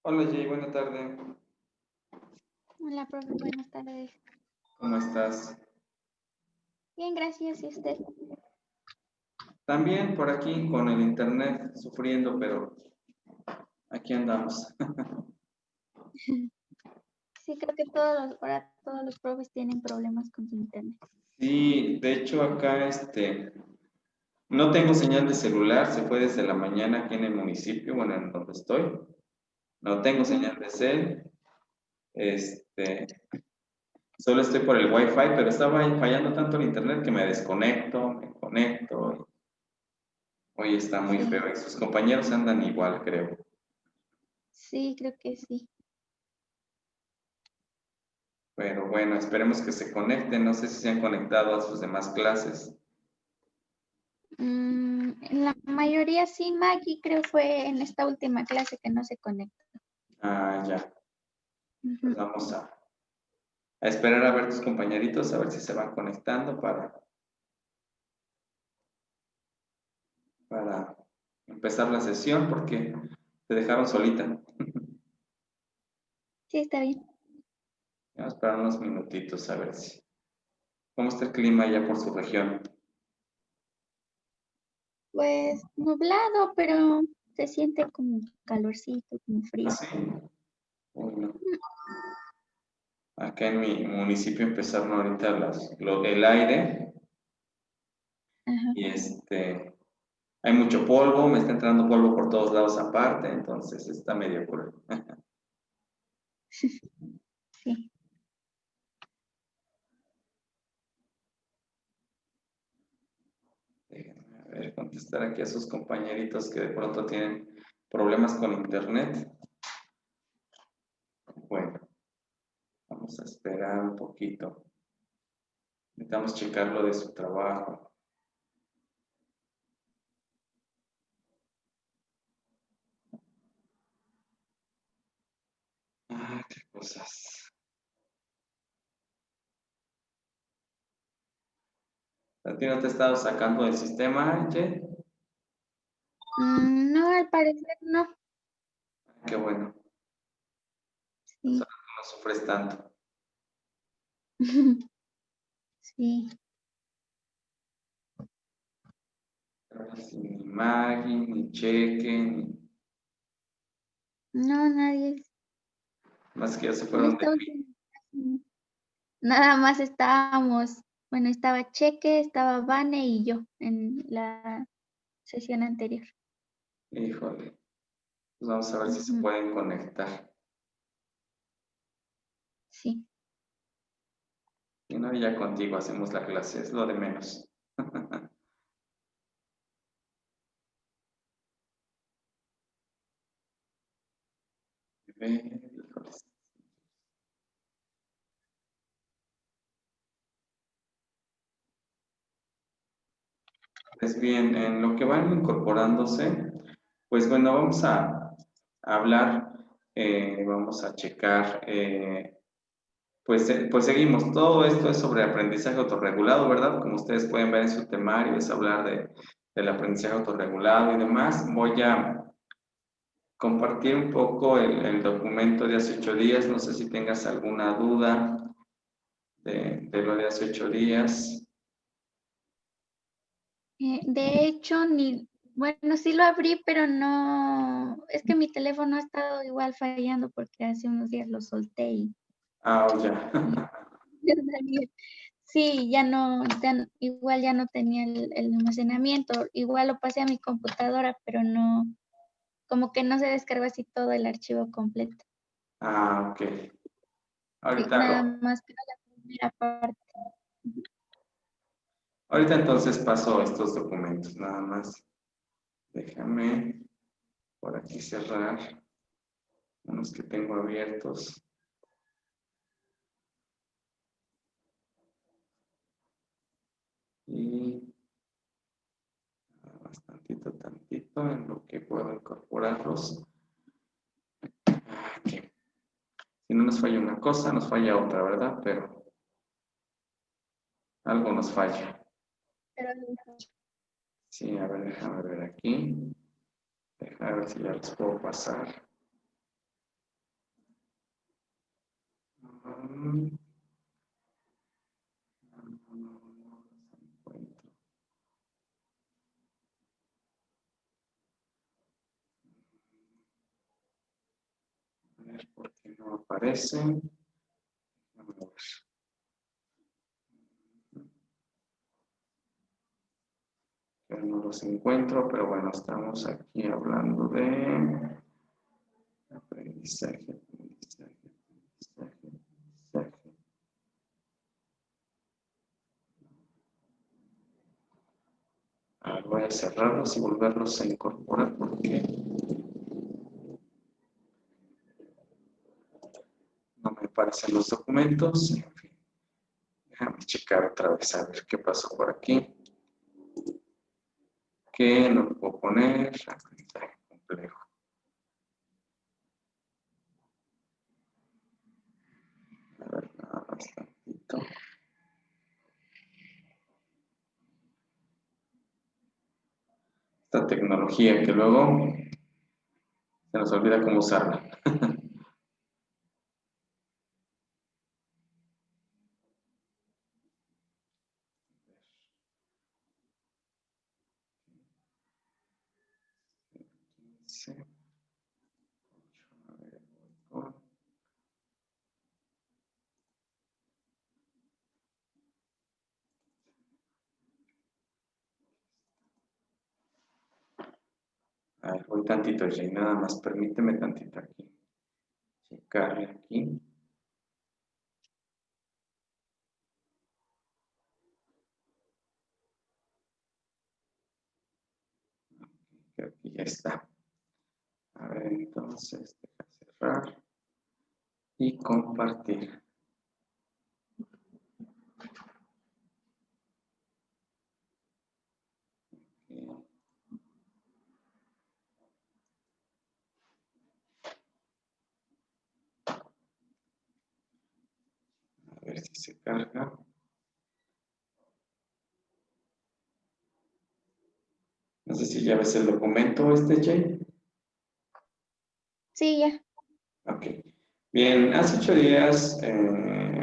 Hola Jay, buena tarde. Hola, profe, buenas tardes. ¿Cómo estás? Bien, gracias, ¿y usted? También por aquí con el internet sufriendo, pero aquí andamos. Sí, creo que ahora todos los profes tienen problemas con su internet. Sí, de hecho acá no tengo señal de celular, se fue desde la mañana aquí en el municipio, bueno, en donde estoy. No tengo Ujú. señal de cel, este, solo estoy por el wifi, pero estaba ahí fallando tanto el internet que me desconecto, me conecto. Hoy está muy Sí, feo y sus compañeros andan igual, creo. sí, creo que sí. Pero bueno, esperemos que se conecten. No sé si se han conectado a sus demás clases. En la mayoría sí, Maggie creo fue en esta última clase que no se conecta. Ah, ya. Pues Ujú. vamos a esperar a ver tus compañeritos, a ver si se van conectando para empezar la sesión, porque te dejaron solita. Sí, está bien. Vamos a esperar unos minutitos a ver si. ¿Cómo está el clima allá por su región? Pues nublado, pero se siente como calorcito, como ¿Ah, frío. sí? Uy, no. Mm. Acá en mi municipio empezaron ahorita el aire Ajá. y hay mucho polvo, me está entrando polvo por todos lados aparte, entonces está medio cruel. Sí. Déjenme a ver, contestar aquí a sus compañeritos que de pronto tienen problemas con internet. Bueno, vamos a esperar un poquito. Necesitamos checar lo de su trabajo. Ah, qué cosas. ¿A ti no te he estado sacando del sistema, Che? No, al parecer no. Qué bueno. Pues Sí. ahora no sufres tanto. Sí. Ahora sí, ni Maggie, ni Cheque, No, nadie. más que ya se En fueron de esta última clase, nada más estábamos, bueno, estaba Cheque, estaba Vane y yo en la sesión anterior. híjole. Pues vamos a ver si se Ujú. pueden conectar. Sí. Si no, ya contigo hacemos la clase, es lo de menos. Híjoles. Pues bien, en lo que van incorporándose, pues bueno, vamos a hablar, vamos a checar, pues seguimos. Todo esto es sobre aprendizaje autorregulado, ¿verdad? Como ustedes pueden ver en su temario, es hablar del aprendizaje autorregulado y demás. Voy a compartir un poco el documento de hace 8 días. No sé si tengas alguna duda de lo de hace 8 días. De hecho, bueno, sí lo abrí, pero no, es que mi teléfono ha estado igual fallando porque hace unos días lo solté Ah, ya. y ya salí. Sí, ya no, igual ya no tenía el almacenamiento, igual lo pasé a mi computadora, pero no, como que no se descargó así todo el archivo completo. Ah, ok. Sí, Ahorita nada lo, más que la primera parte. Ujú. ahorita entonces paso estos documentos, nada más. Déjame por aquí cerrar unos que tengo abiertos. Y nada más tantito en lo que puedo incorporarlos. Ok. Si no nos falla una cosa, nos falla otra, ¿verdad? Pero algo nos falla. Pero Sí, a ver, déjame ver aquí. Déjame ver si ya los puedo pasar. ¿Por qué no aparecen? Vamos a ver. Pero no los encuentro, pero bueno, estamos aquí hablando de aprendizaje, aprendizaje, aprendizaje, aprendizaje. Voy a cerrarlos y volverlos a incorporar porque no me aparecen los documentos. En fin, déjame checar otra vez a ver qué pasó por aquí. ¿Qué no lo puedo poner? Aprendizaje complejo. A ver, nada más tantito. Esta tecnología que luego se nos olvida cómo usarla. Sí. A ver, voy con- A ver, voy tantito, Jay, nada más, permíteme tantito aquí. Checarle aquí. Creo que ya está. A ver, entonces, deja cerrar y compartir. A ver si se carga. No sé si ya ves el documento Jay. Sí, ya. Ok. Bien, hace 8 días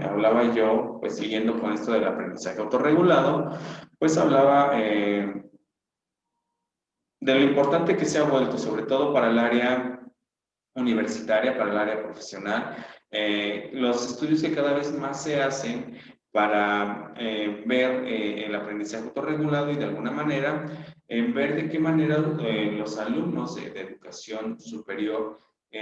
hablaba yo, pues siguiendo con esto del aprendizaje autorregulado, pues hablaba de lo importante que se ha vuelto, sobre todo para el área universitaria, para el área profesional, los estudios que cada vez más se hacen para ver el aprendizaje autorregulado y de alguna manera ver de qué manera los alumnos de educación superior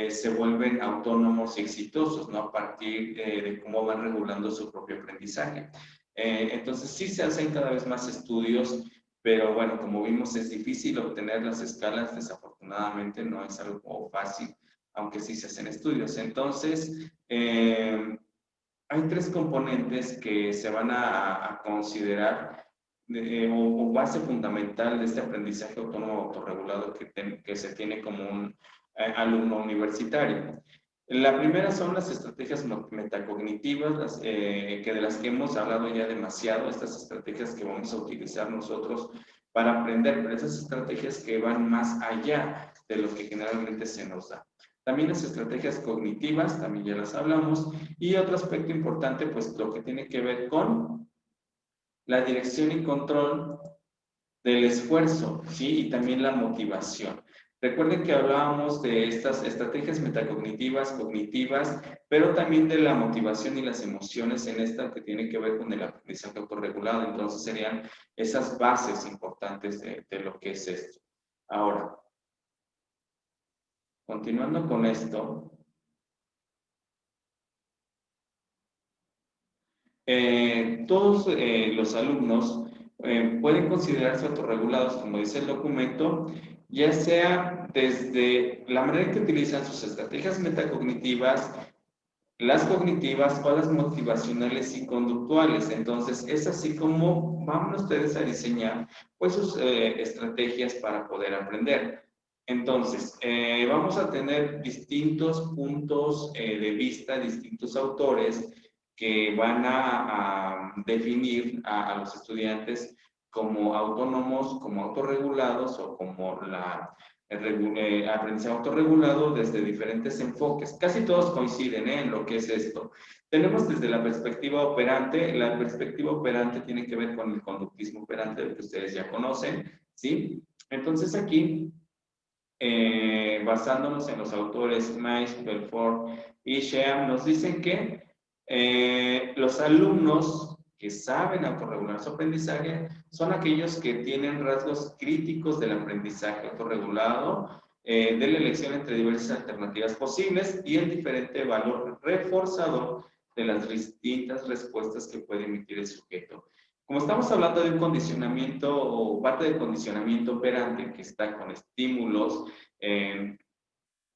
se vuelven autónomos y exitosos, ¿no? A partir de cómo van regulando su propio aprendizaje. Entonces sí se hacen cada vez más estudios, pero bueno, como vimos es difícil obtener las escalas, desafortunadamente no es algo fácil, aunque sí se hacen estudios. Entonces, hay tres componentes que se van a considerar o base fundamental de este aprendizaje autónomo autorregulado que se tiene como un alumno universitario. La primera son las estrategias metacognitivas, que de las que hemos hablado ya demasiado, estas estrategias que vamos a utilizar nosotros para aprender, pero esas estrategias que van más allá de lo que generalmente se nos da. También las estrategias cognitivas, también ya las hablamos, y otro aspecto importante, pues lo que tiene que ver con la dirección y control del esfuerzo, ¿sí? Y también la motivación. Recuerden que hablábamos de estas estrategias metacognitivas, cognitivas, pero también de la motivación y las emociones en esta que tiene que ver con el aprendizaje autorregulado. Entonces serían esas bases importantes de lo que es esto. Ahora, continuando con esto, todos los alumnos pueden considerarse autorregulados, como dice el documento, ya sea desde la manera en que utilizan sus estrategias metacognitivas, las cognitivas o las motivacionales y conductuales. Entonces, es así como van ustedes a diseñar pues sus estrategias para poder aprender. Entonces, vamos a tener distintos puntos de vista, distintos autores que van a definir a los estudiantes como autónomos, como autorregulados o como aprendizaje autorregulado desde diferentes enfoques. Casi todos coinciden en lo que es esto. Tenemos desde la perspectiva operante. La perspectiva operante tiene que ver con el conductismo operante, del que ustedes ya conocen, ¿sí? Entonces aquí, basándonos en los autores Mais, Belfort y Sheam, nos dicen que los alumnos que saben autorregular su aprendizaje son aquellos que tienen rasgos críticos del aprendizaje autorregulado, de la elección entre diversas alternativas posibles y el diferente valor reforzador de las distintas respuestas que puede emitir el sujeto. Como estamos hablando de un condicionamiento o parte del condicionamiento operante que está con estímulos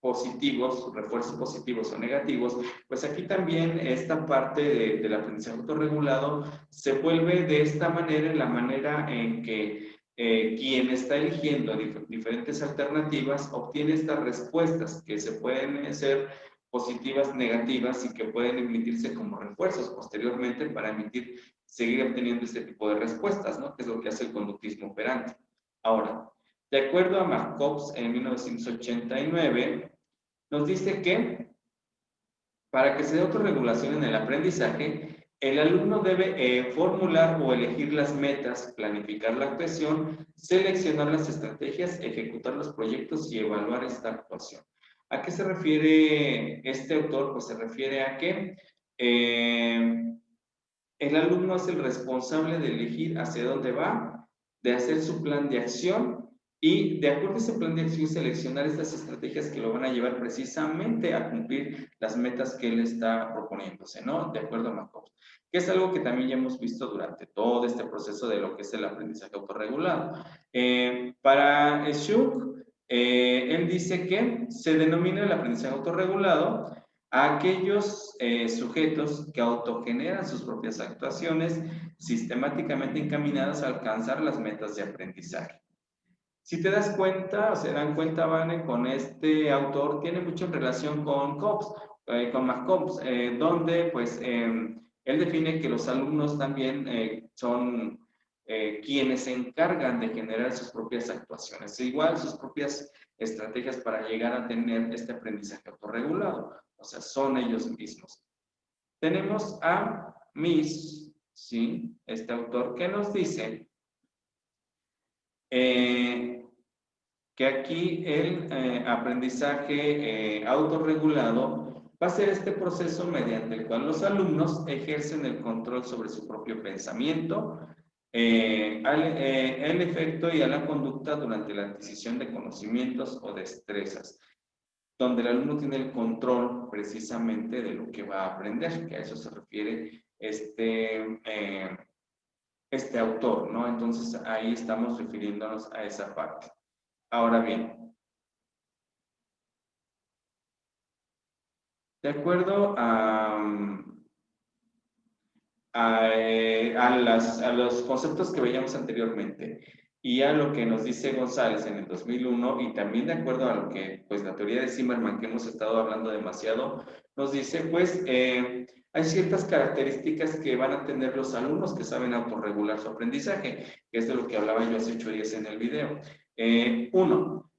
positivos, refuerzos positivos o negativos, pues aquí también esta parte del aprendizaje autorregulado se vuelve de esta manera, en la manera en que quien está eligiendo diferentes alternativas obtiene estas respuestas que se pueden ser positivas, negativas y que pueden emitirse como refuerzos posteriormente para seguir obteniendo este tipo de respuestas, ¿no? Que es lo que hace el conductismo operante. Ahora, de acuerdo a Markovs en 1989, nos dice que para que se dé autorregulación en el aprendizaje, el alumno debe formular o elegir las metas, planificar la actuación, seleccionar las estrategias, ejecutar los proyectos y evaluar esta actuación. ¿A qué se refiere este autor? Pues se refiere a que el alumno es el responsable de elegir hacia dónde va, de hacer su plan de acción y de acuerdo a ese plan de acción seleccionar estas estrategias que lo van a llevar precisamente a cumplir las metas que él está proponiéndose, ¿no? De acuerdo a Markovs. Que es algo que también ya hemos visto durante todo este proceso de lo que es el aprendizaje autorregulado. Para Schuch, él dice que se denomina el aprendizaje autorregulado a aquellos sujetos que autogeneran sus propias actuaciones sistemáticamente encaminadas a alcanzar las metas de aprendizaje. Si te das cuenta, o se dan cuenta, Vane, con este autor, tiene mucho en relación con Markovs, donde pues él define que los alumnos también son quienes se encargan de generar sus propias actuaciones, e igual sus propias estrategias para llegar a tener este aprendizaje autorregulado, o sea, son ellos mismos. Tenemos a Miss, ¿sí? Este autor que nos dice que aquí el aprendizaje autorregulado va a ser este proceso mediante el cual los alumnos ejercen el control sobre su propio pensamiento, al efecto y a la conducta durante la adquisición de conocimientos o destrezas, donde el alumno tiene el control precisamente de lo que va a aprender, que a eso se refiere este autor, ¿no? Entonces ahí estamos refiriéndonos a esa parte. Ahora bien, de acuerdo a los conceptos que veíamos anteriormente y a lo que nos dice González en el 2001 y también de acuerdo a lo que pues la teoría de Zimmerman que hemos estado hablando demasiado nos dice pues hay ciertas características que van a tener los alumnos que saben autorregular su aprendizaje, que es de lo que hablaba yo hace 8 días en el video. Uno,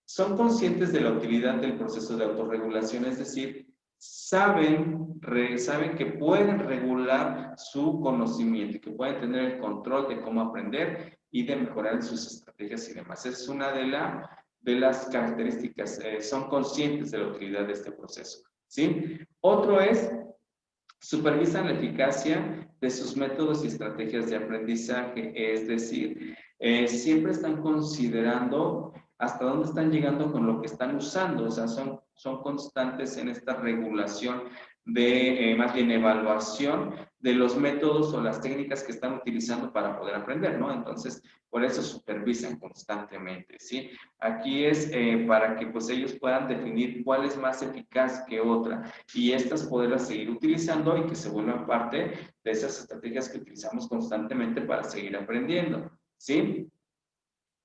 son conscientes de la utilidad del proceso de autorregulación, es decir, saben que pueden regular su conocimiento y que pueden tener el control de cómo aprender y de mejorar sus estrategias y demás. Es una de las características, son conscientes de la utilidad de este proceso, ¿sí? Otro es, supervisan la eficacia de sus métodos y estrategias de aprendizaje, es decir, siempre están considerando hasta dónde están llegando con lo que están usando, o sea, son constantes en esta regulación de, más bien evaluación de los métodos o las técnicas que están utilizando para poder aprender, ¿no? Entonces, por eso supervisan constantemente, ¿sí? Aquí es para que pues ellos puedan definir cuál es más eficaz que otra y estas poderlas seguir utilizando y que se vuelvan parte de esas estrategias que utilizamos constantemente para seguir aprendiendo, ¿sí?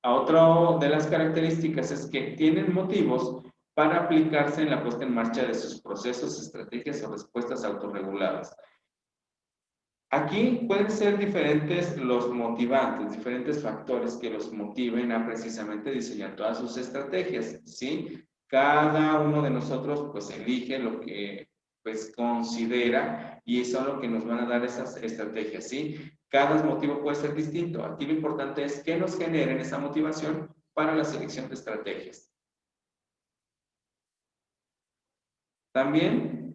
Otra de las características es que tienen motivos para aplicarse en la puesta en marcha de sus procesos, estrategias o respuestas autorreguladas. Aquí pueden ser diferentes los motivantes, diferentes factores que los motiven a precisamente diseñar todas sus estrategias, ¿sí? Cada uno de nosotros pues elige lo que pues considera y eso es lo que nos van a dar esas estrategias, ¿sí? Cada motivo puede ser distinto. Aquí lo importante es que nos generen esa motivación para la selección de estrategias. También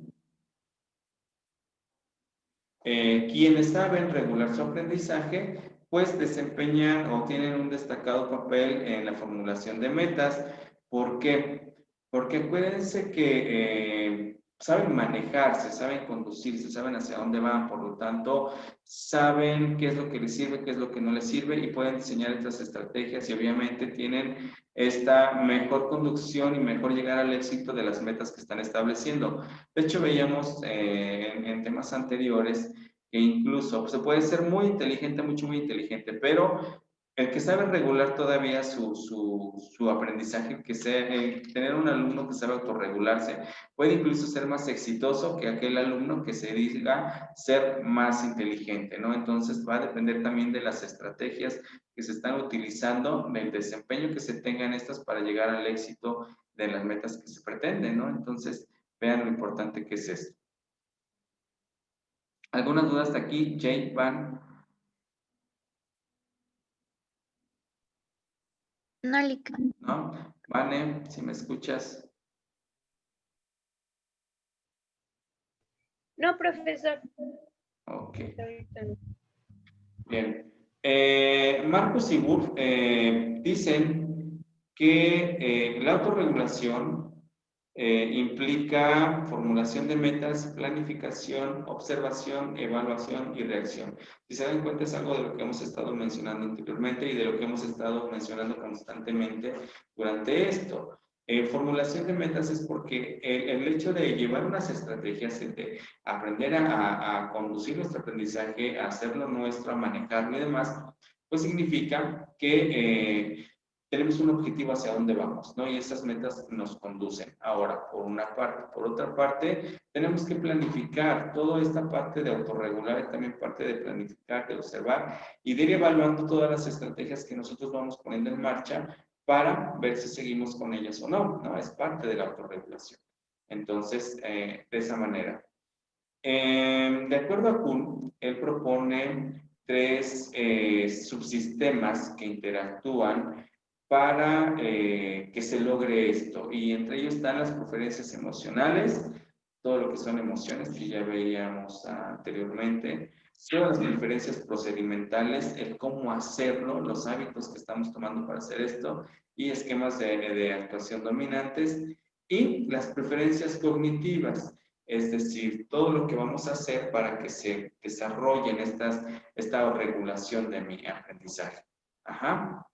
quienes saben regular su aprendizaje, pues desempeñan o tienen un destacado papel en la formulación de metas. ¿Por qué? Porque acuérdense que saben manejarse, saben conducirse, saben hacia dónde van, por lo tanto, saben qué es lo que les sirve, qué es lo que no les sirve y pueden diseñar estas estrategias y obviamente tienen esta mejor conducción y mejor llegar al éxito de las metas que están estableciendo. De hecho, veíamos en temas anteriores que incluso se puede ser muy inteligente, mucho, muy inteligente, pero el que sabe regular todavía su aprendizaje, que sea, tener un alumno que sabe autorregularse, puede incluso ser más exitoso que aquel alumno que se diga ser más inteligente, ¿no? Entonces va a depender también de las estrategias que se están utilizando, del desempeño que se tengan estas para llegar al éxito de las metas que se pretenden, ¿no? Entonces, vean lo importante que es esto. ¿Algunas dudas hasta aquí, Jay, Van? No, Lica. ¿No? Vane, si me escuchas. No, profesor. Ok, Ahorita no. bien. Marcos y Wood dicen que la autorregulación implica formulación de metas, planificación, observación, evaluación y reacción. Si se dan cuenta, es algo de lo que hemos estado mencionando anteriormente y de lo que hemos estado mencionando constantemente durante esto. Formulación de metas es porque el hecho de llevar unas estrategias, de aprender a conducir nuestro aprendizaje, a hacerlo nuestro, a manejarlo y demás, pues significa que tenemos un objetivo hacia dónde vamos, ¿no? Y esas metas nos conducen. Ahora, por una parte. Por otra parte, tenemos que planificar toda esta parte de autorregular, y también parte de planificar, de observar y de ir evaluando todas las estrategias que nosotros vamos poniendo en marcha para ver si seguimos con ellas o no, ¿no? Es parte de la autorregulación. Entonces, de esa manera. De acuerdo a Kuhn, él propone tres subsistemas que interactúan para que se logre esto. Y entre ellos están las preferencias emocionales, todo lo que son emociones que ya veíamos anteriormente, todas las preferencias procedimentales, el cómo hacerlo, los hábitos que estamos tomando para hacer esto y esquemas de actuación dominantes y las preferencias cognitivas. Es decir, todo lo que vamos a hacer para que se desarrollen esta regulación de mi aprendizaje. Ajá.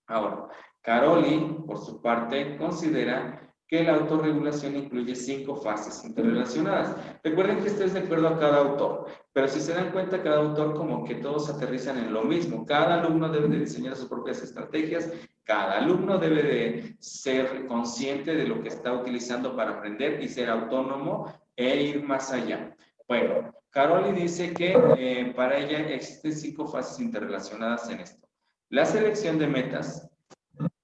Ahora, Caroli, por su parte, considera que la autorregulación incluye 5 fases interrelacionadas. Recuerden que esto es de acuerdo a cada autor, pero si se dan cuenta, cada autor como que todos aterrizan en lo mismo. Cada alumno debe de diseñar sus propias estrategias, cada alumno debe de ser consciente de lo que está utilizando para aprender y ser autónomo e ir más allá. Bueno, Caroli dice que para ella existen 5 fases interrelacionadas en esto. La selección de metas,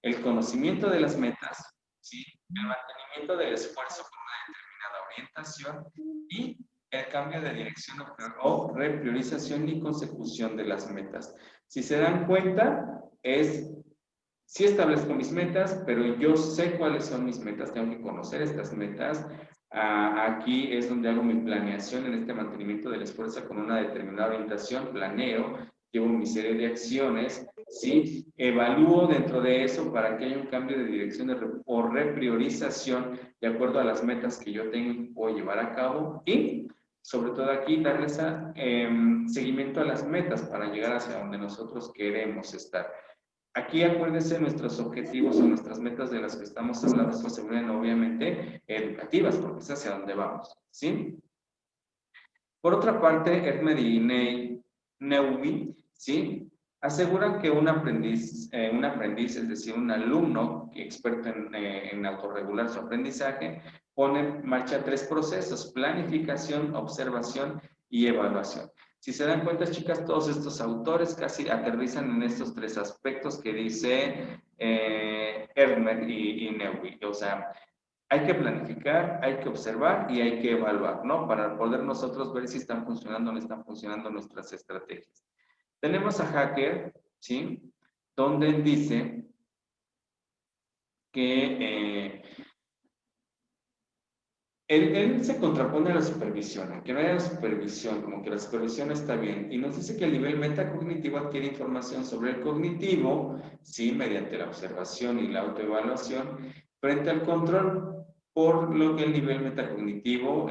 el conocimiento de las metas, ¿sí? El mantenimiento del esfuerzo con una determinada orientación y el cambio de dirección o repriorización y consecución de las metas. Si se dan cuenta, sí establezco mis metas, pero yo sé cuáles son mis metas, tengo que conocer estas metas. Aquí es donde hago mi planeación en este mantenimiento del esfuerzo con una determinada orientación, planeo, llevo mi serie de acciones, ¿sí? Evalúo dentro de eso para que haya un cambio de dirección o repriorización de acuerdo a las metas que yo tengo y puedo llevar a cabo y sobre todo aquí darles seguimiento a las metas para llegar hacia donde nosotros queremos estar. Aquí acuérdense nuestros objetivos o nuestras metas de las que estamos hablando, pues se vuelven obviamente educativas, porque es hacia donde vamos, ¿sí? Por otra parte, Edmed y Neuvi, ¿sí? Aseguran que un aprendiz, es decir, un alumno experto en autorregular su aprendizaje, pone en marcha 3 procesos: planificación, observación y evaluación. Si se dan cuenta, chicas, todos estos autores casi aterrizan en estos tres aspectos que dice Erdmer y Neuwirth. O sea, hay que planificar, hay que observar y hay que evaluar, ¿no? Para poder nosotros ver si están funcionando o no están funcionando nuestras estrategias. Tenemos a Hacker, ¿sí? Donde él dice que él se contrapone a la supervisión, aunque no haya supervisión, como que la supervisión está bien, y nos dice que el nivel metacognitivo adquiere información sobre el cognitivo, sí, mediante la observación y la autoevaluación, frente al control, por lo que el nivel metacognitivo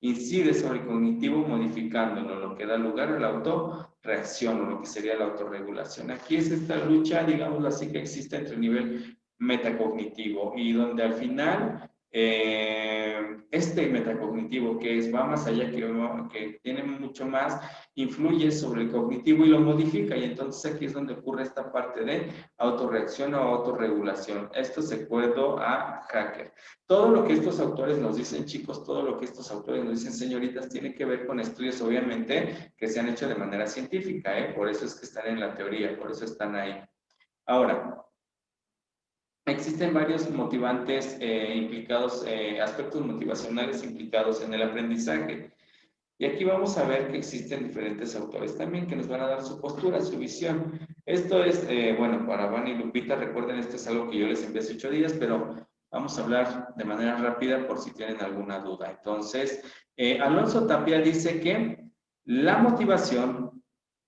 incide sobre el cognitivo modificándolo, lo que da lugar a la autorreacción o lo que sería la autorregulación. Aquí es esta lucha, digamos así, que existe entre el nivel metacognitivo y donde al final este metacognitivo va más allá, que tiene mucho más, influye sobre el cognitivo y lo modifica, y entonces aquí es donde ocurre esta parte de autorreacción o autorregulación. Esto se acuerdo a Hacker. Todo lo que estos autores nos dicen, chicos, todo lo que estos autores nos dicen, señoritas, tiene que ver con estudios, obviamente, que se han hecho de manera científica, por eso es que están en la teoría, por eso están ahí. Ahora, existen varios motivantes implicados, aspectos motivacionales implicados en el aprendizaje. Y aquí vamos a ver que existen diferentes autores también que nos van a dar su postura, su visión. Esto es, bueno, para Van y Lupita, recuerden, esto es algo que yo les envié hace 8 días, pero vamos a hablar de manera rápida por si tienen alguna duda. Entonces, Alonso Tapia dice que la motivación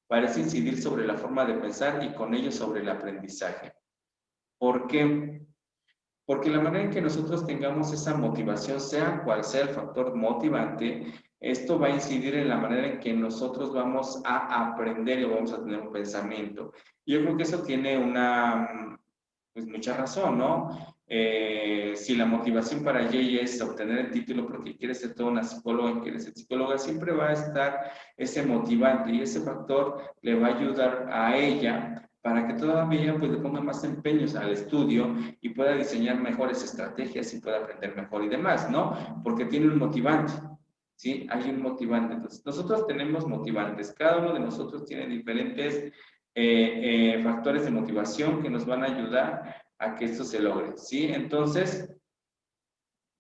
parece incidir sobre la forma de pensar y con ello sobre el aprendizaje. ¿Por qué? Porque la manera en que nosotros tengamos esa motivación, sea cual sea el factor motivante, esto va a incidir en la manera en que nosotros vamos a aprender y vamos a tener un pensamiento. Yo creo que eso tiene pues mucha razón, ¿no? Si la motivación para Jay es obtener el título porque quiere ser toda una psicóloga, quiere ser psicóloga, siempre va a estar ese motivante y ese factor le va a ayudar a ella para que todavía pues, le ponga más empeños al estudio y pueda diseñar mejores estrategias y pueda aprender mejor y demás, ¿no? Porque tiene un motivante, ¿sí? Hay un motivante. Entonces, nosotros tenemos motivantes. Cada uno de nosotros tiene diferentes factores de motivación que nos van a ayudar a que esto se logre, ¿sí? Entonces,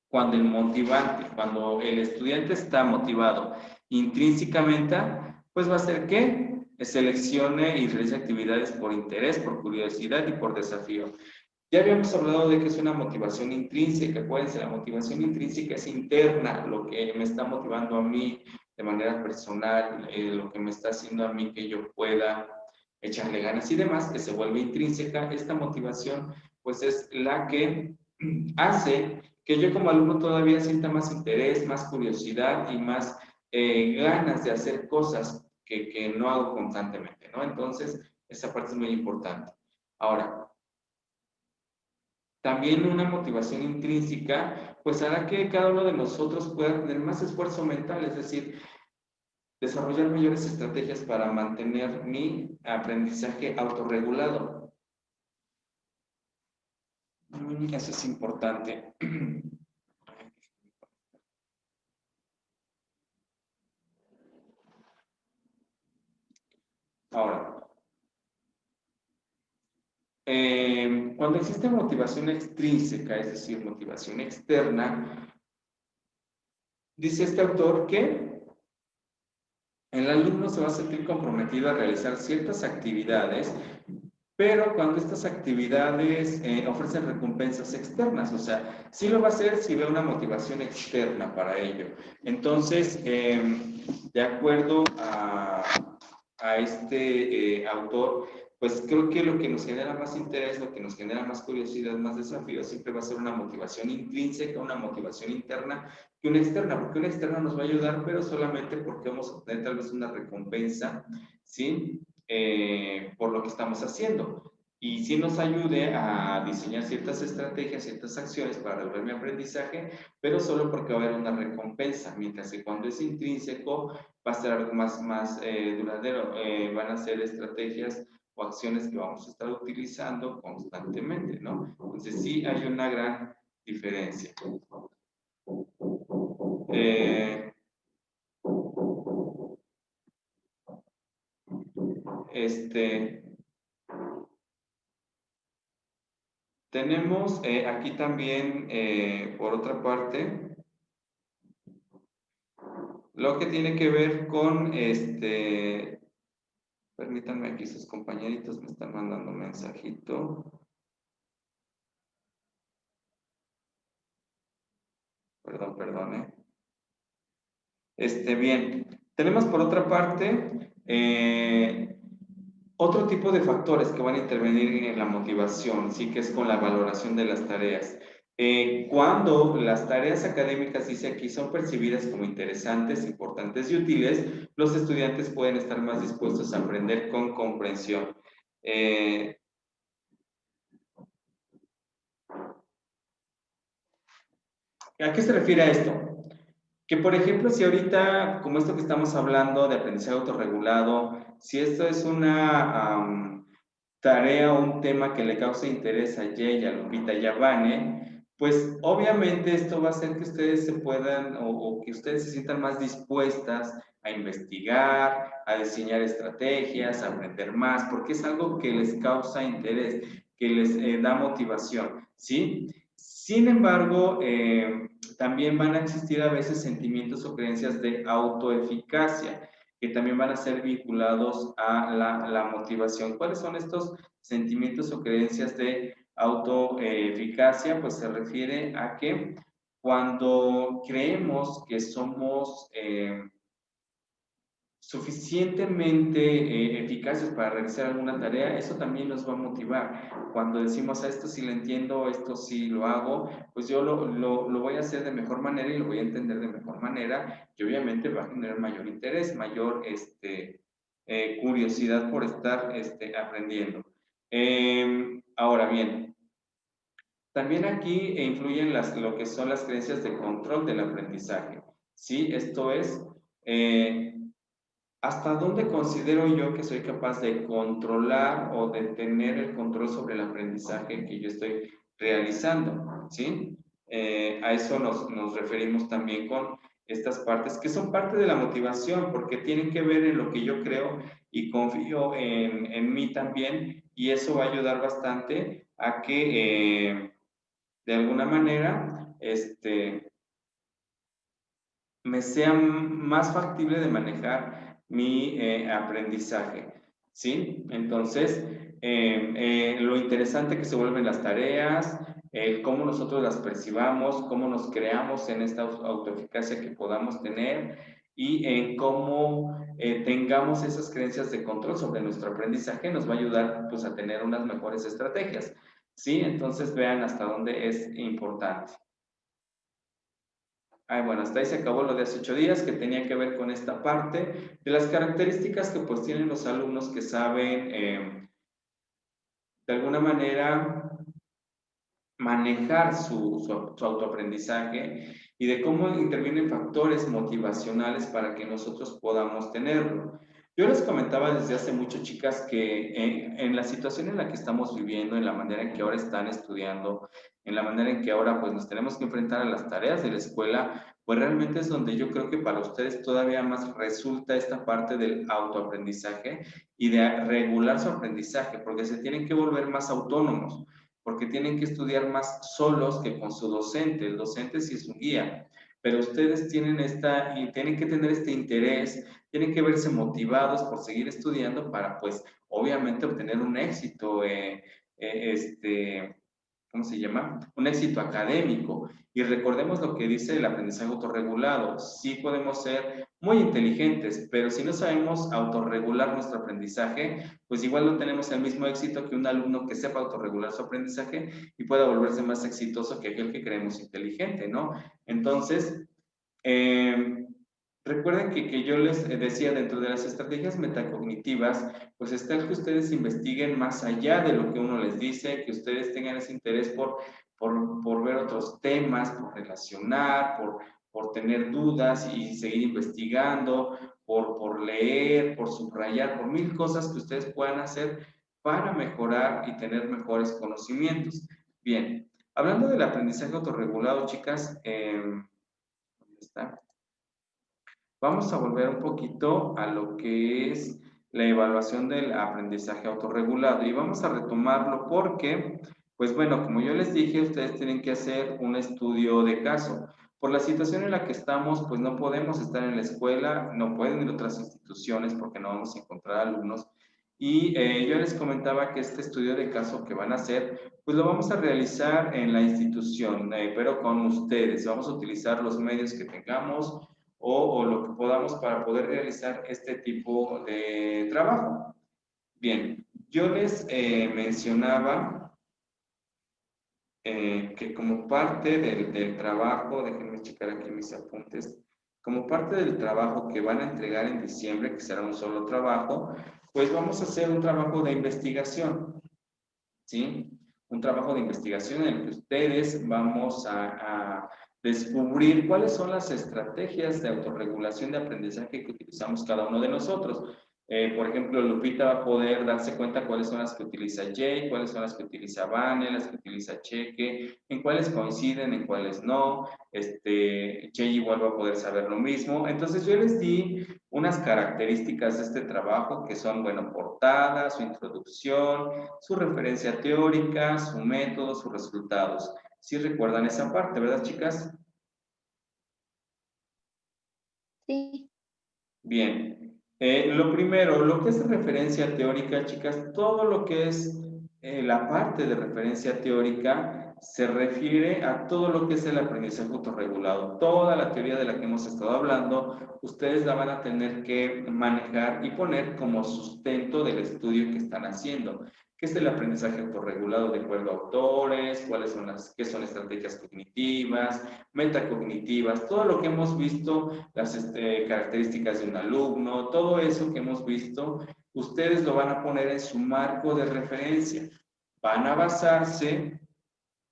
cuando el motivante, cuando el estudiante está motivado intrínsecamente, pues va a ser que seleccione y realice actividades por interés, por curiosidad y por desafío. Ya habíamos hablado de que es una motivación intrínseca. Acuérdense, la motivación intrínseca es interna, lo que me está motivando a mí de manera personal, lo que me está haciendo a mí que yo pueda echarle ganas y demás, que se vuelve intrínseca. Esta motivación, pues es la que hace que yo como alumno todavía sienta más interés, más curiosidad y más ganas de hacer cosas que no hago constantemente, ¿no? Entonces, esa parte es muy importante. Ahora, también una motivación intrínseca, pues hará que cada uno de nosotros pueda tener más esfuerzo mental, es decir, desarrollar mayores estrategias para mantener mi aprendizaje autorregulado. Eso es importante. Ahora, cuando existe motivación extrínseca, es decir, motivación externa, dice este autor que el alumno se va a sentir comprometido a realizar ciertas actividades, pero cuando estas actividades ofrecen recompensas externas, o sea, sí lo va a hacer si ve una motivación externa para ello. Entonces, de acuerdo a este autor, pues creo que lo que nos genera más interés, lo que nos genera más curiosidad, más desafío, siempre va a ser una motivación intrínseca, una motivación interna que una externa, porque una externa nos va a ayudar, pero solamente porque vamos a obtener tal vez una recompensa, ¿sí? Por lo que estamos haciendo. Y sí nos ayude a diseñar ciertas estrategias, ciertas acciones para lograr mi aprendizaje, pero solo porque va a haber una recompensa, mientras que cuando es intrínseco va a ser algo más duradero, van a ser estrategias o acciones que vamos a estar utilizando constantemente, ¿no? Entonces sí hay una gran diferencia. tenemos aquí también, por otra parte, lo que tiene que ver con, permítanme, aquí sus compañeritos me están mandando un mensajito. Perdón, perdón, bien, tenemos por otra parte otro tipo de factores que van a intervenir en la motivación, sí, que es con la valoración de las tareas. Cuando las tareas académicas, dice aquí, son percibidas como interesantes, importantes y útiles, los estudiantes pueden estar más dispuestos a aprender con comprensión. ¿A qué se refiere a esto? Que, por ejemplo, si ahorita, como esto que estamos hablando de aprendizaje autorregulado, si esto es una tarea o un tema que le cause interés a Jay, a Lupita y a Vane, pues obviamente esto va a hacer que ustedes se puedan o que ustedes se sientan más dispuestas a investigar, a diseñar estrategias, a aprender más, porque es algo que les causa interés, que les da motivación, ¿sí? Sin embargo, también van a existir a veces sentimientos o creencias de autoeficacia que también van a ser vinculados a la motivación. ¿Cuáles son estos sentimientos o creencias de autoeficacia? Pues se refiere a que cuando creemos que somos suficientemente eficaces para realizar alguna tarea, eso también nos va a motivar. Cuando decimos a esto sí lo entiendo, esto sí lo hago, pues yo lo voy a hacer de mejor manera y lo voy a entender de mejor manera y obviamente va a generar mayor interés, mayor curiosidad por estar aprendiendo. Ahora bien, también aquí influyen lo que son las creencias de control del aprendizaje. ¿Sí? Esto es, ¿hasta dónde considero yo que soy capaz de controlar o de tener el control sobre el aprendizaje que yo estoy realizando? ¿Sí? A eso nos referimos también con estas partes que son parte de la motivación porque tienen que ver en lo que yo creo y confío en mí también y eso va a ayudar bastante a que de alguna manera me sea más factible de manejar mi aprendizaje, ¿sí? Entonces, lo interesante que se vuelven las tareas, cómo nosotros las percibamos, cómo nos creamos en esta autoeficacia que podamos tener y en cómo tengamos esas creencias de control sobre nuestro aprendizaje nos va a ayudar pues a tener unas mejores estrategias, ¿sí? Entonces vean hasta dónde es importante. Bueno, hasta ahí se acabó lo de hace 8 días que tenía que ver con esta parte de las características que pues tienen los alumnos que saben de alguna manera manejar su autoaprendizaje y de cómo intervienen factores motivacionales para que nosotros podamos tenerlo. Yo les comentaba desde hace mucho, chicas, que en la situación en la que estamos viviendo, en la manera en que ahora están estudiando, en la manera en que ahora pues nos tenemos que enfrentar a las tareas de la escuela, pues realmente es donde yo creo que para ustedes todavía más resulta esta parte del autoaprendizaje y de regular su aprendizaje, porque se tienen que volver más autónomos porque tienen que estudiar más solos que con su docente. El docente sí es un guía, pero ustedes tienen y tienen que tener este interés, tienen que verse motivados por seguir estudiando para, pues, obviamente obtener un éxito, ¿cómo se llama? Un éxito académico. Y recordemos lo que dice el aprendizaje autorregulado. Sí podemos ser muy inteligentes, pero si no sabemos autorregular nuestro aprendizaje, pues igual no tenemos el mismo éxito que un alumno que sepa autorregular su aprendizaje y pueda volverse más exitoso que aquel que creemos inteligente, ¿no? Entonces, recuerden que yo les decía dentro de las estrategias metacognitivas, pues está el que ustedes investiguen más allá de lo que uno les dice, que ustedes tengan ese interés por ver otros temas, por relacionar, por tener dudas y seguir investigando, por leer, por subrayar, por mil cosas que ustedes puedan hacer para mejorar y tener mejores conocimientos. Bien, hablando del aprendizaje autorregulado, chicas, ¿dónde está? Vamos a volver un poquito a lo que es la evaluación del aprendizaje autorregulado. Y vamos a retomarlo porque, pues bueno, como yo les dije, ustedes tienen que hacer un estudio de caso. Por la situación en la que estamos, pues no podemos estar en la escuela, no pueden ir a otras instituciones porque no vamos a encontrar alumnos. Y yo les comentaba que este estudio de caso que van a hacer, pues lo vamos a realizar en la institución, pero con ustedes. Vamos a utilizar los medios que tengamos o lo que podamos para poder realizar este tipo de trabajo. Bien, yo les mencionaba que como parte del trabajo, déjenme checar aquí mis apuntes, como parte del trabajo que van a entregar en diciembre, que será un solo trabajo, pues vamos a hacer un trabajo de investigación, ¿sí? Un trabajo de investigación en el que ustedes vamos a descubrir cuáles son las estrategias de autorregulación de aprendizaje que utilizamos cada uno de nosotros. Por ejemplo, Lupita va a poder darse cuenta cuáles son las que utiliza Jay, cuáles son las que utiliza Vane, las que utiliza Cheque, en cuáles coinciden, en cuáles no. Jay igual va a poder saber lo mismo. Entonces yo les di unas características de este trabajo que son, bueno, portada, su introducción, su referencia teórica, su método, sus resultados. ¿Sí recuerdan esa parte, verdad, chicas? Sí. Bien. Lo primero, lo que es referencia teórica, chicas, todo lo que es la parte de referencia teórica se refiere a todo lo que es el aprendizaje autorregulado. Toda la teoría de la que hemos estado hablando, ustedes la van a tener que manejar y poner como sustento del estudio que están haciendo. ¿Qué es el aprendizaje autorregulado de acuerdo a autores? ¿Qué son estrategias cognitivas, metacognitivas? Todo lo que hemos visto, las características de un alumno, todo eso que hemos visto, ustedes lo van a poner en su marco de referencia. Van a basarse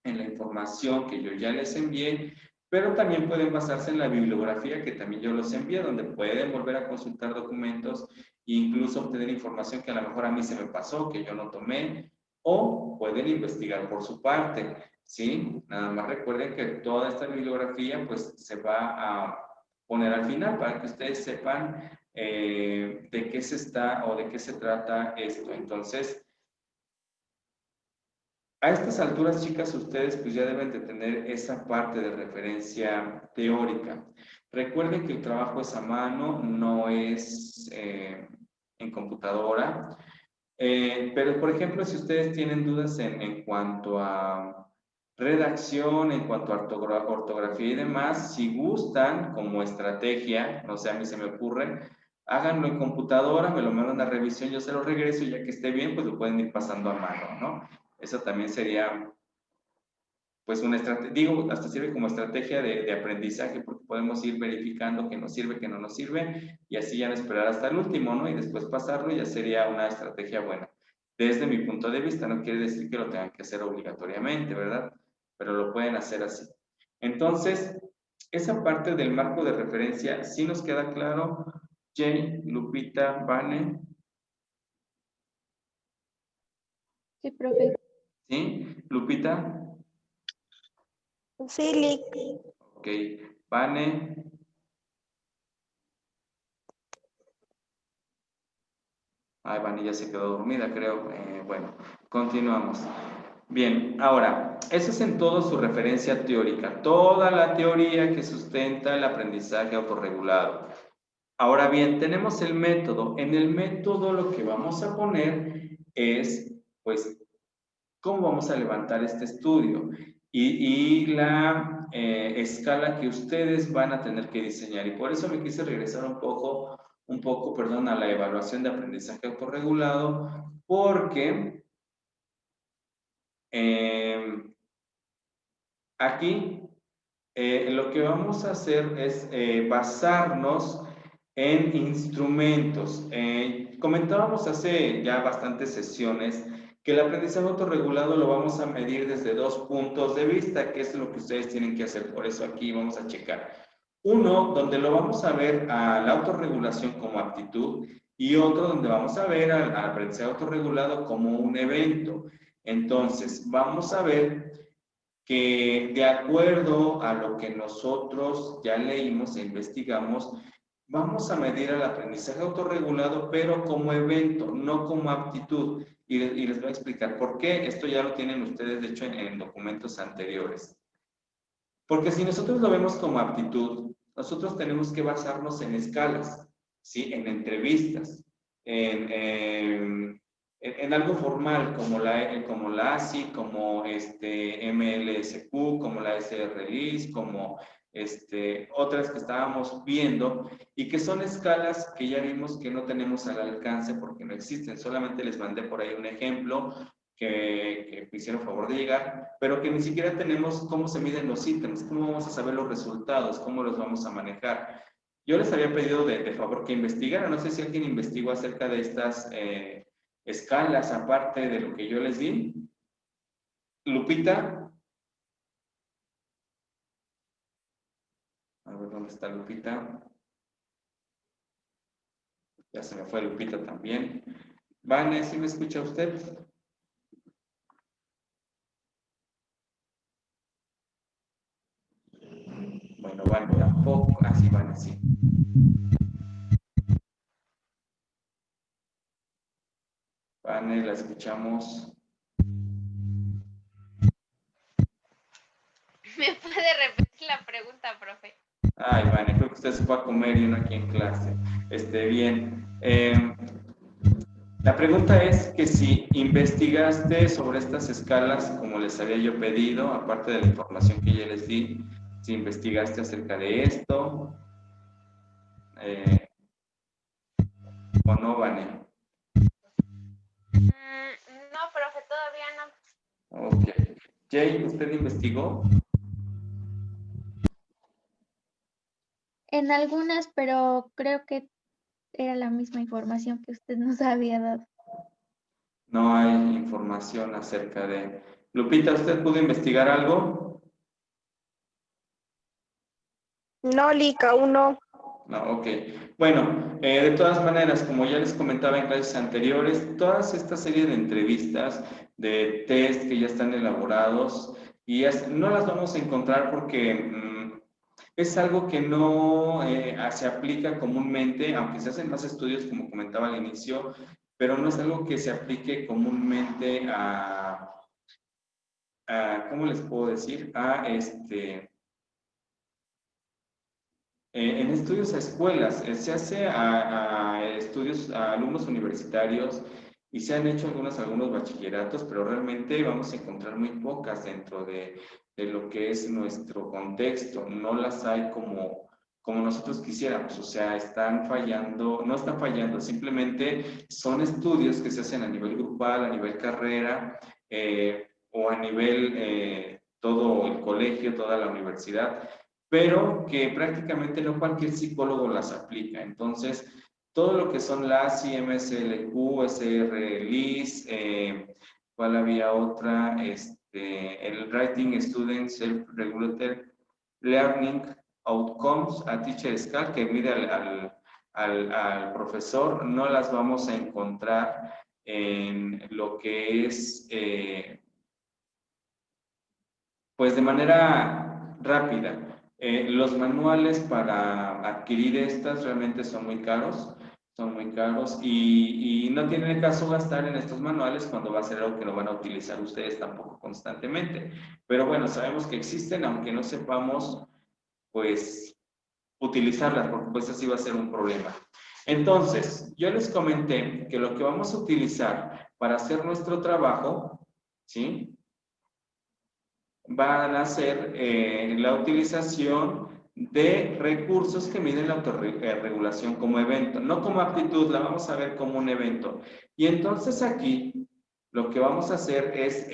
en la información que yo ya les envié, pero también pueden basarse en la bibliografía que también yo les envié, donde pueden volver a consultar documentos e incluso obtener información que a lo mejor a mí se me pasó, que yo no tomé, o pueden investigar por su parte, ¿sí? Nada más recuerden que toda esta bibliografía pues se va a poner al final para que ustedes sepan de qué se está o de qué se trata esto. Entonces, a estas alturas, chicas, ustedes pues ya deben de tener esa parte de referencia teórica. Recuerden que el trabajo es a mano, no es en computadora. Pero, por ejemplo, si ustedes tienen dudas en cuanto a redacción, en cuanto a ortografía y demás, si gustan como estrategia, no sé, a mí se me ocurre, háganlo en computadora, me lo mandan a revisión, yo se lo regreso y ya que esté bien, pues lo pueden ir pasando a mano, ¿no? Eso también sería, pues, una estrategia, digo, hasta sirve como estrategia de aprendizaje porque podemos ir verificando que nos sirve, que no nos sirve y así ya no esperar hasta el último, ¿no? Y después pasarlo ya sería una estrategia buena. Desde mi punto de vista, no quiere decir que lo tengan que hacer obligatoriamente, ¿verdad? Pero lo pueden hacer así. Entonces, esa parte del marco de referencia, ¿sí nos queda claro? Jay, Lupita, Vane, Sí, profe. ¿sí? Lupita, Sí, Lick. ok. Vane, ay, Vane ya se quedó dormida, creo. Bueno, continuamos. Bien, ahora, eso es en todo su referencia teórica, toda la teoría que sustenta el aprendizaje autorregulado. Ahora bien, tenemos el método. En el método lo que vamos a poner es, pues, cómo vamos a levantar este estudio y la escala que ustedes van a tener que diseñar. Y por eso me quise regresar un poco, perdón, a la evaluación de aprendizaje autorregulado, porque aquí lo que vamos a hacer es basarnos en instrumentos. Comentábamos hace ya bastantes sesiones que el aprendizaje autorregulado lo vamos a medir desde dos puntos de vista, que es lo que ustedes tienen que hacer. Por eso aquí vamos a checar. Uno, donde lo vamos a ver a la autorregulación como actitud y otro donde vamos a ver al aprendizaje autorregulado como un evento. Entonces, vamos a ver que de acuerdo a lo que nosotros ya leímos e investigamos, vamos a medir el aprendizaje autorregulado, pero como evento, no como aptitud. Y les voy a explicar por qué. Esto ya lo tienen ustedes, de hecho, en documentos anteriores. Porque si nosotros lo vemos como aptitud, nosotros tenemos que basarnos en escalas, ¿sí? En entrevistas, en algo formal como la ASI, como MLSQ, como la SR-LIS, como otras que estábamos viendo y que son escalas que ya vimos que no tenemos al alcance porque no existen. Solamente les mandé por ahí un ejemplo que me hicieron favor de llegar, pero que ni siquiera tenemos cómo se miden los ítems, cómo vamos a saber los resultados, cómo los vamos a manejar. Yo les había pedido de favor que investigaran, no sé si alguien investigó acerca de estas escalas, aparte de lo que yo les di. Lupita. A ver, ¿dónde está Lupita? Ya se me fue Lupita también. Vane, ¿sí me escucha usted? Bueno, Vane tampoco. Ah, sí, Vane, sí. Vane, la escuchamos. ¿Me puede repetir la pregunta, profe? Ay, Vane, creo que usted se fue a comer y uno aquí en clase. Bien. La pregunta es que si investigaste sobre estas escalas, como les había yo pedido, aparte de la información que ya les di, si investigaste acerca de esto, o no, Vane. No, profe, todavía no. Ok. Jay, ¿usted investigó? En algunas, pero creo que era la misma información que usted nos había dado. No hay información acerca de... Lupita, ¿usted pudo investigar algo? No, Lica, aún no. No, ok. Bueno, de todas maneras, como ya les comentaba en clases anteriores, todas esta serie de entrevistas, de test que ya están elaborados, no las vamos a encontrar porque es algo que no se aplica comúnmente, aunque se hacen más estudios, como comentaba al inicio, pero no es algo que se aplique comúnmente ¿cómo les puedo decir? En estudios a escuelas, se hace a estudios a alumnos universitarios y se han hecho algunos bachilleratos, pero realmente vamos a encontrar muy pocas dentro de lo que es nuestro contexto. No las hay como nosotros quisiéramos, o sea, están fallando, no están fallando, simplemente son estudios que se hacen a nivel grupal, a nivel carrera o a nivel todo el colegio, toda la universidad, pero que prácticamente no cualquier psicólogo las aplica. Entonces, todo lo que son las IMSLQ, SR-LIS, ¿cuál había otra? El Writing Student Self-Regulated Learning Outcomes, a Teacher Scale, que mide al profesor, no las vamos a encontrar en lo que es, pues de manera rápida. Los manuales para adquirir estas realmente son muy caros y no tiene caso gastar en estos manuales cuando va a ser algo que no van a utilizar ustedes tampoco constantemente. Pero bueno, sabemos que existen, aunque no sepamos, pues, utilizarlas, porque pues así va a ser un problema. Entonces, yo les comenté que lo que vamos a utilizar para hacer nuestro trabajo, ¿sí? Van a ser la utilización de recursos que miden la autorregulación como evento, no como aptitud, la vamos a ver como un evento. Y entonces aquí lo que vamos a hacer es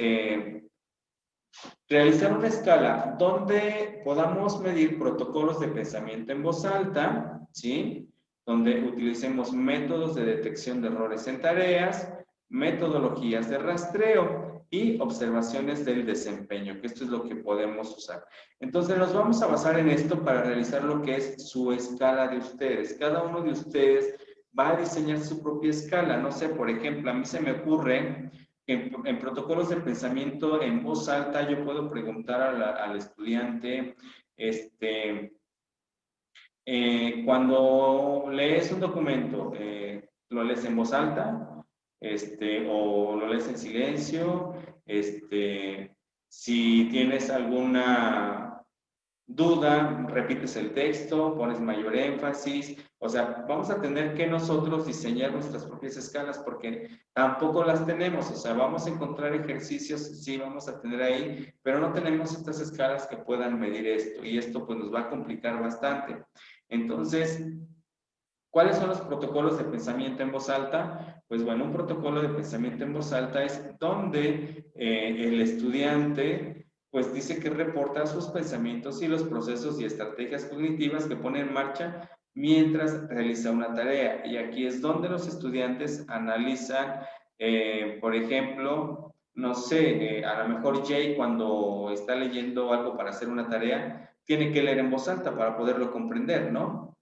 realizar una escala donde podamos medir protocolos de pensamiento en voz alta, ¿sí? Donde utilicemos métodos de detección de errores en tareas, metodologías de rastreo y observaciones del desempeño, que esto es lo que podemos usar. Entonces nos vamos a basar en esto para realizar lo que es su escala de ustedes. Cada uno de ustedes va a diseñar su propia escala. No sé, por ejemplo, a mí se me ocurre en protocolos de pensamiento en voz alta yo puedo preguntar al estudiante, Cuando lees un documento, lo lees en voz alta, o lo lees en silencio, si tienes alguna duda, repites el texto, pones mayor énfasis, o sea, vamos a tener que nosotros diseñar nuestras propias escalas porque tampoco las tenemos, o sea, vamos a encontrar ejercicios, sí, vamos a tener ahí, pero no tenemos estas escalas que puedan medir esto y esto pues nos va a complicar bastante. Entonces, ¿cuáles son los protocolos de pensamiento en voz alta? Pues bueno, un protocolo de pensamiento en voz alta es donde el estudiante pues dice que reporta sus pensamientos y los procesos y estrategias cognitivas que pone en marcha mientras realiza una tarea. Y aquí es donde los estudiantes analizan, por ejemplo, no sé, a lo mejor Jay cuando está leyendo algo para hacer una tarea, tiene que leer en voz alta para poderlo comprender, ¿no?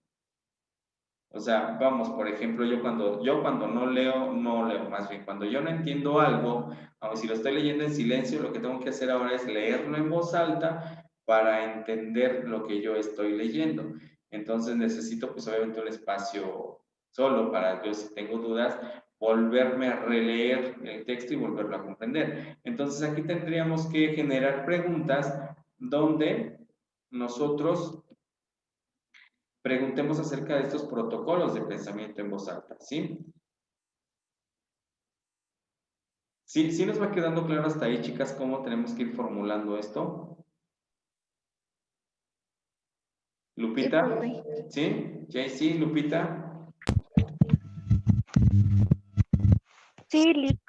O sea, vamos, por ejemplo, yo cuando no leo, más bien, cuando yo no entiendo algo, aun si lo estoy leyendo en silencio, lo que tengo que hacer ahora es leerlo en voz alta para entender lo que yo estoy leyendo. Entonces necesito, pues obviamente, un espacio solo para yo, si tengo dudas, volverme a releer el texto y volverlo a comprender. Entonces aquí tendríamos que generar preguntas donde nosotros preguntemos acerca de estos protocolos de pensamiento en voz alta, ¿sí? ¿Sí nos va quedando claro hasta ahí, chicas, cómo tenemos que ir formulando esto? ¿Lupita? ¿Sí? ¿JC, Lupita? Sí, Lick.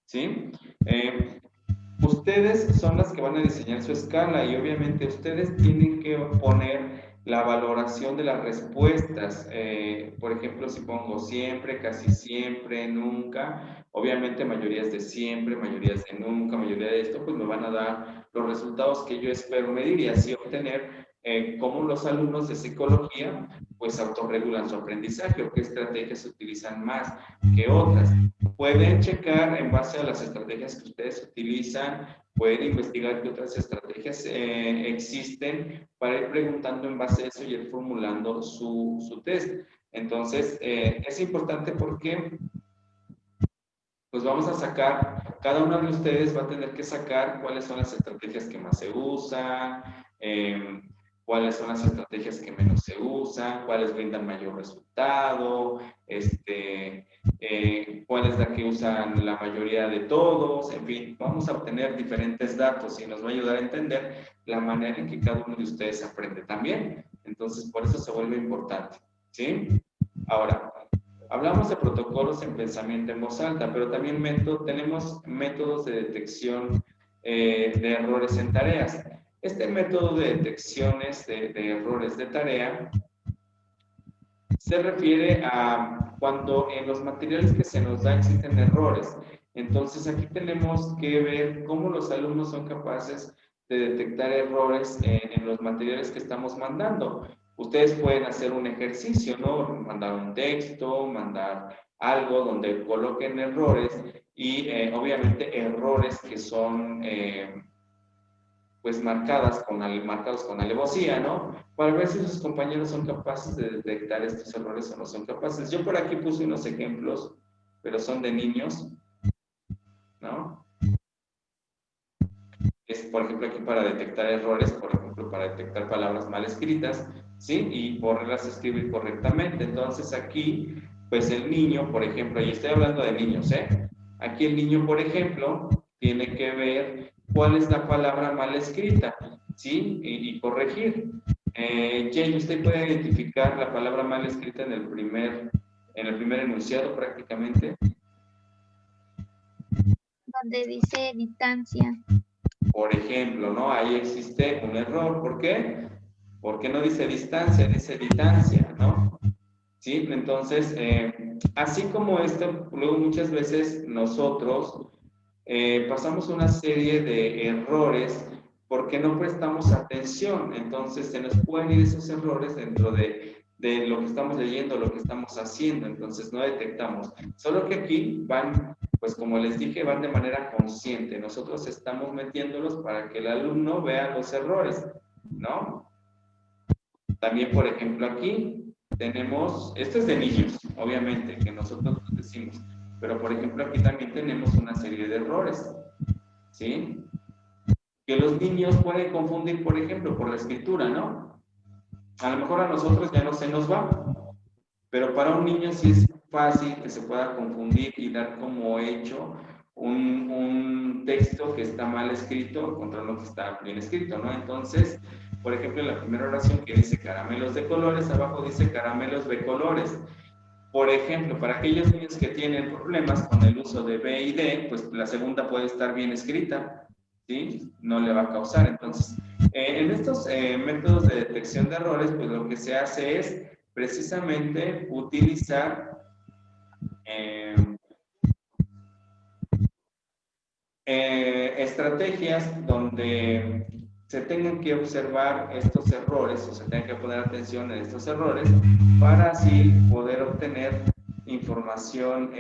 ¿Sí? Ustedes son las que van a diseñar su escala y obviamente ustedes tienen que poner la valoración de las respuestas. Por ejemplo, si pongo siempre, casi siempre, nunca, obviamente mayorías de siempre, mayorías de nunca, mayoría de esto, pues me van a dar los resultados que yo espero medir y así obtener cómo los alumnos de psicología pues autorregulan su aprendizaje o qué estrategias se utilizan más que otras. Pueden checar en base a las estrategias que ustedes utilizan, pueden investigar qué otras estrategias existen para ir preguntando en base a eso y ir formulando su test. Entonces, es importante porque pues vamos a sacar, cada uno de ustedes va a tener que sacar cuáles son las estrategias que más se usan, cuáles son las estrategias que menos se usan, cuáles brindan mayor resultado, cuál es la que usan la mayoría de todos, en fin, vamos a obtener diferentes datos y nos va a ayudar a entender la manera en que cada uno de ustedes aprende también. Entonces, por eso se vuelve importante, ¿sí? Ahora, hablamos de protocolos en pensamiento en voz alta, pero también tenemos métodos de detección de errores en tareas. Este método de detecciones de errores de tarea se refiere a cuando en los materiales que se nos da existen errores. Entonces aquí tenemos que ver cómo los alumnos son capaces de detectar errores en los materiales que estamos mandando. Ustedes pueden hacer un ejercicio, ¿no? Mandar un texto, mandar algo donde coloquen errores y obviamente errores que son pues marcados con alevosía, ¿no? Para ver si sus compañeros son capaces de detectar estos errores o no son capaces. Yo por aquí puse unos ejemplos, pero son de niños, ¿no? Es, por ejemplo, aquí para detectar errores, por ejemplo, para detectar palabras mal escritas, ¿sí? Y poderlas escribir correctamente. Entonces aquí, pues el niño, por ejemplo, y estoy hablando de niños, ¿eh? Aquí el niño, por ejemplo, tiene que ver cuál es la palabra mal escrita, ¿sí? Y corregir. Jay, ¿usted puede identificar la palabra mal escrita en el primer enunciado prácticamente? Donde dice distancia. Por ejemplo, ¿no? Ahí existe un error. ¿Por qué? Porque no dice distancia, dice distancia, ¿no? ¿Sí? Entonces, así como esto, luego muchas veces nosotros pasamos una serie de errores porque no prestamos atención. Entonces, se nos pueden ir esos errores dentro de lo que estamos leyendo, lo que estamos haciendo. Entonces, no detectamos. Solo que aquí van, pues como les dije, van de manera consciente. Nosotros estamos metiéndolos para que el alumno vea los errores, ¿no? También, por ejemplo, aquí tenemos, esto es de niños, obviamente, que nosotros decimos, pero por ejemplo aquí también tenemos una serie de errores, ¿sí? Que los niños pueden confundir, por ejemplo, por la escritura, ¿no? A lo mejor a nosotros ya no se nos va, pero para un niño sí es fácil que se pueda confundir y dar como hecho un texto que está mal escrito contra lo que está bien escrito, ¿no? Entonces, por ejemplo, en la primera oración que dice caramelos de colores, abajo dice caramelos de colores. Por ejemplo, para aquellos niños que tienen problemas con el uso de B y D, pues la segunda puede estar bien escrita, ¿sí? No le va a causar. Entonces, en estos métodos de detección de errores, pues lo que se hace es precisamente utilizar estrategias donde se tengan que observar estos errores o se tenga que poner atención en estos errores para así poder obtener información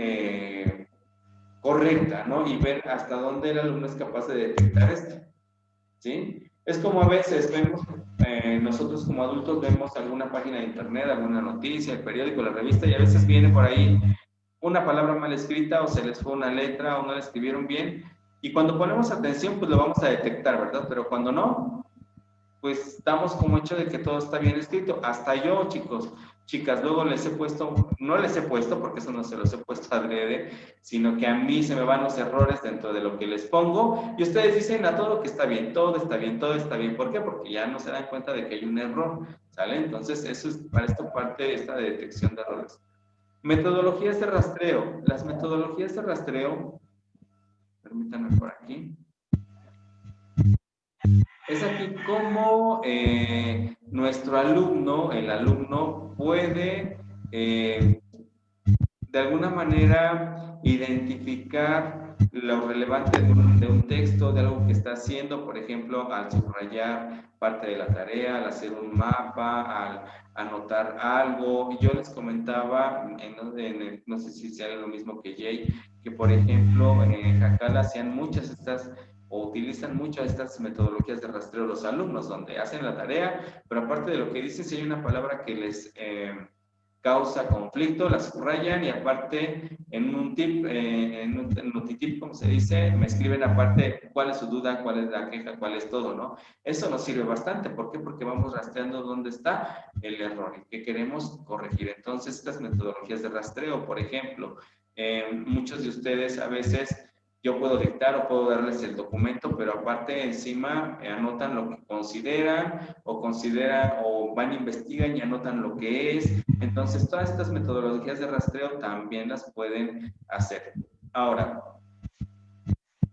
correcta, ¿no? Y ver hasta dónde el alumno es capaz de detectar esto, ¿sí? Es como a veces vemos, nosotros como adultos vemos alguna página de internet, alguna noticia, el periódico, la revista, y a veces viene por ahí una palabra mal escrita o se les fue una letra o no la escribieron bien, y cuando ponemos atención pues lo vamos a detectar, ¿verdad? Pero cuando no, pues damos como hecho de que todo está bien escrito. Hasta yo, chicos, chicas, luego les he puesto, no les he puesto porque eso no se los he puesto adrede, sino que a mí se me van los errores dentro de lo que les pongo y ustedes dicen a todo que está bien, todo está bien, todo está bien. ¿Por qué? Porque ya no se dan cuenta de que hay un error, ¿sale? Entonces, eso es para esto parte esta de detección de errores. Metodologías de rastreo. Las metodologías de rastreo, permítanme por aquí, es aquí cómo nuestro alumno, el alumno, puede de alguna manera identificar lo relevante de un texto, de algo que está haciendo, por ejemplo, al subrayar parte de la tarea, al hacer un mapa, al anotar algo. Yo les comentaba, no sé si sea lo mismo que Jay, que por ejemplo en Jacala hacían muchas estas o utilizan muchas estas metodologías de rastreo los alumnos, donde hacen la tarea, pero aparte de lo que dicen, si hay una palabra que les causa conflicto, la subrayan y aparte en un tip, en un notitip, como se dice, me escriben aparte cuál es su duda, cuál es la queja, cuál es todo, ¿no? Eso nos sirve bastante. ¿Por qué? Porque vamos rastreando dónde está el error y qué queremos corregir. Entonces, estas metodologías de rastreo, por ejemplo, muchos de ustedes a veces yo puedo dictar o puedo darles el documento, pero aparte encima anotan lo que consideran o van a investigan y anotan lo que es. Entonces, todas estas metodologías de rastreo también las pueden hacer. Ahora,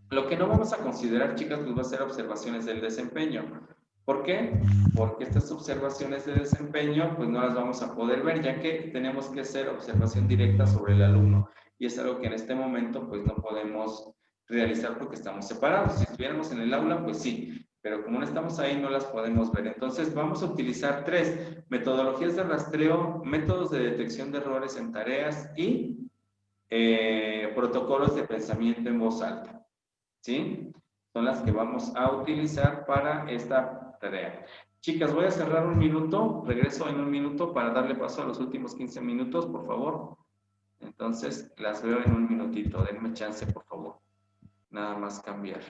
lo que no vamos a considerar, chicas, pues va a ser observaciones del desempeño. ¿Por qué? Porque estas observaciones de desempeño, pues no las vamos a poder ver, ya que tenemos que hacer observación directa sobre el alumno. Y es algo que en este momento, pues no podemos realizar porque estamos separados. Si estuviéramos en el aula, pues sí, pero como no estamos ahí, no las podemos ver. Entonces, vamos a utilizar 3 metodologías de rastreo, métodos de detección de errores en tareas y protocolos de pensamiento en voz alta. ¿Sí? Son las que vamos a utilizar para esta tarea. Chicas, voy a cerrar un minuto, regreso en un minuto para darle paso a los últimos 15 minutos, por favor. Entonces, las veo en un minutito, denme chance, por favor. Nada más cambiar.